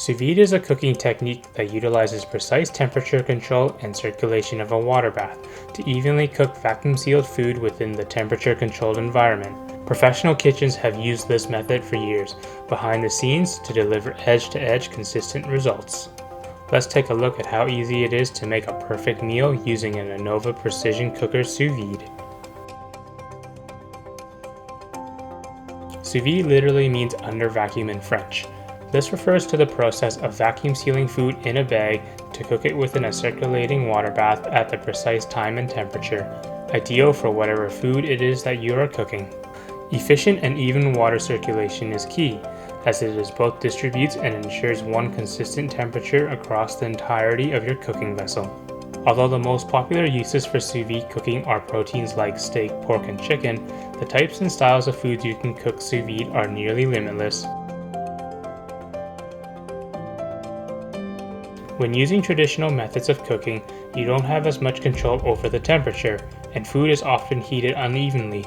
Sous vide is a cooking technique that utilizes precise temperature control and circulation of a water bath to evenly cook vacuum-sealed food within the temperature-controlled environment. Professional kitchens have used this method for years behind the scenes to deliver edge-to-edge consistent results. Let's take a look at how easy it is to make a perfect meal using an Anova Precision Cooker Sous Vide. Sous vide literally means under vacuum in French. This refers to the process of vacuum sealing food in a bag to cook it within a circulating water bath at the precise time and temperature, ideal for whatever food it is that you are cooking. Efficient and even water circulation is key, as it both distributes and ensures one consistent temperature across the entirety of your cooking vessel. Although the most popular uses for sous vide cooking are proteins like steak, pork, and chicken, the types and styles of foods you can cook sous vide are nearly limitless. When using traditional methods of cooking, you don't have as much control over the temperature, and food is often heated unevenly.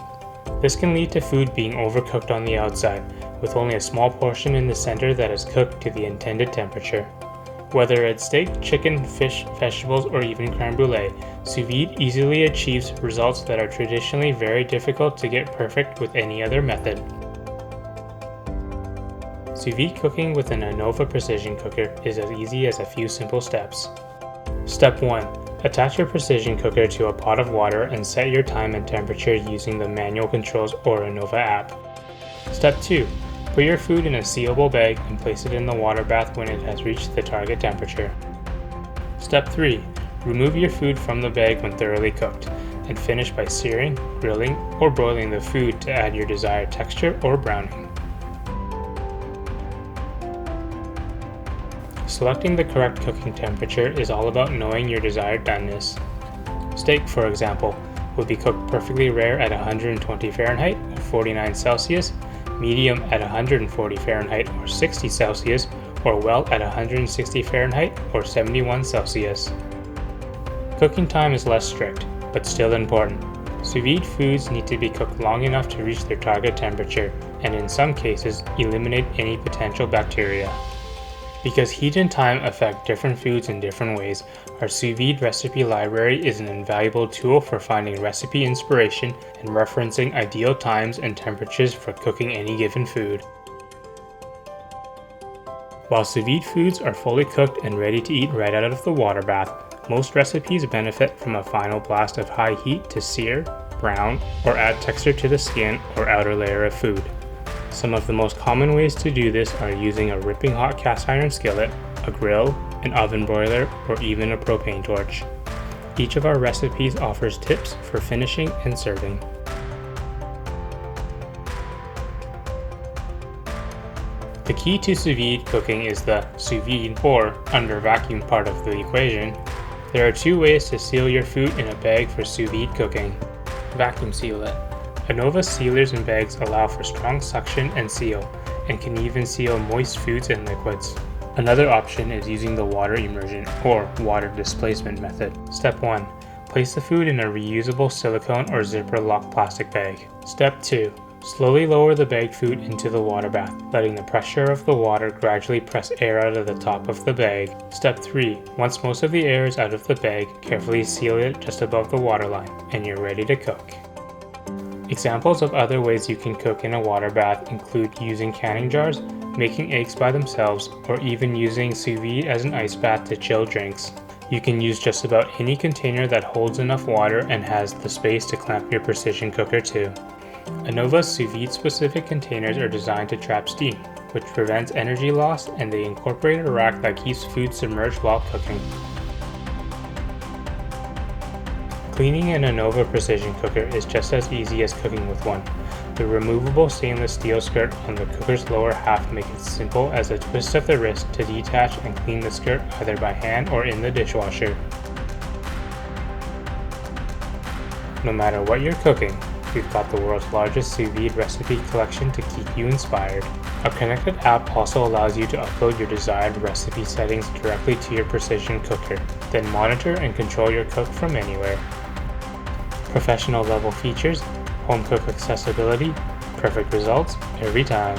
This can lead to food being overcooked on the outside, with only a small portion in the center that is cooked to the intended temperature. Whether it's steak, chicken, fish, vegetables, or even crème brûlée, sous vide easily achieves results that are traditionally very difficult to get perfect with any other method. Sous vide cooking with an Anova Precision Cooker is as easy as a few simple steps. Step 1. Attach your Precision Cooker to a pot of water and set your time and temperature using the manual controls or Anova app. Step 2. Put your food in a sealable bag and place it in the water bath when it has reached the target temperature. Step 3. Remove your food from the bag when thoroughly cooked, and finish by searing, grilling, or broiling the food to add your desired texture or browning. Selecting the correct cooking temperature is all about knowing your desired doneness. Steak, for example, will be cooked perfectly rare at 120 Fahrenheit or 49 Celsius, medium at 140 Fahrenheit or 60 Celsius, or well at 160 Fahrenheit or 71 Celsius. Cooking time is less strict, but still important. Sous vide foods need to be cooked long enough to reach their target temperature, and in some cases, eliminate any potential bacteria. Because heat and time affect different foods in different ways, our sous vide recipe library is an invaluable tool for finding recipe inspiration and referencing ideal times and temperatures for cooking any given food. While sous vide foods are fully cooked and ready to eat right out of the water bath, most recipes benefit from a final blast of high heat to sear, brown, or add texture to the skin or outer layer of food. Some of the most common ways to do this are using a ripping hot cast iron skillet, a grill, an oven broiler, or even a propane torch. Each of our recipes offers tips for finishing and serving. The key to sous vide cooking is the sous vide, or under vacuum, part of the equation. There are two ways to seal your food in a bag for sous vide cooking. Vacuum seal it. Anova sealers and bags allow for strong suction and seal, and can even seal moist foods and liquids. Another option is using the water immersion or water displacement method. Step 1. Place the food in a reusable silicone or zipper lock plastic bag. Step 2. Slowly lower the bagged food into the water bath, letting the pressure of the water gradually press air out of the top of the bag. Step 3. Once most of the air is out of the bag, carefully seal it just above the waterline, and you're ready to cook. Examples of other ways you can cook in a water bath include using canning jars, making eggs by themselves, or even using sous vide as an ice bath to chill drinks. You can use just about any container that holds enough water and has the space to clamp your precision cooker to. Anova's sous vide specific containers are designed to trap steam, which prevents energy loss, and they incorporate a rack that keeps food submerged while cooking. Cleaning an Anova Precision Cooker is just as easy as cooking with one. The removable stainless steel skirt on the cooker's lower half makes it simple as a twist of the wrist to detach and clean the skirt either by hand or in the dishwasher. No matter what you're cooking, we've got the world's largest sous vide recipe collection to keep you inspired. Our connected app also allows you to upload your desired recipe settings directly to your Precision Cooker, then monitor and control your cook from anywhere. Professional level features, home cook accessibility, perfect results every time.